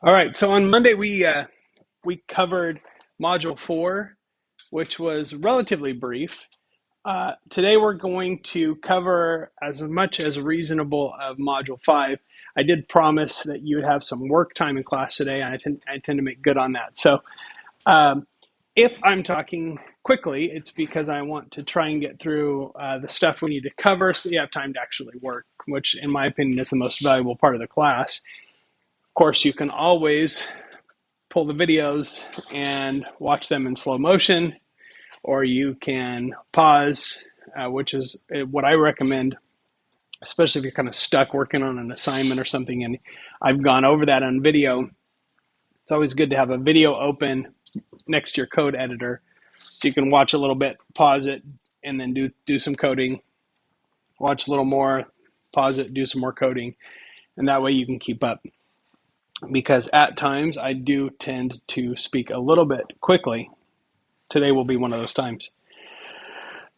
All right, so on Monday we covered Module 4, which was relatively brief. Today we're going to cover as much as reasonable of Module 5. I did promise that you would have some work time in class today, and I tend to make good on that. So um, if I'm talking quickly, it's because I want to try and get through the stuff we need to cover so you have time to actually work, which in my opinion is the most valuable part of the class. Of course, you can always pull the videos and watch them in slow motion, or you can pause, which is what I recommend, especially if you're kind of stuck working on an assignment or something. And I've gone over that on video. It's always good to have a video open next to your code editor so you can watch a little bit, pause it, and then do some coding. Watch a little more, pause it, do some more coding, and that way you can keep up. Because at times I do tend to speak a little bit quickly. Today will be one of those times.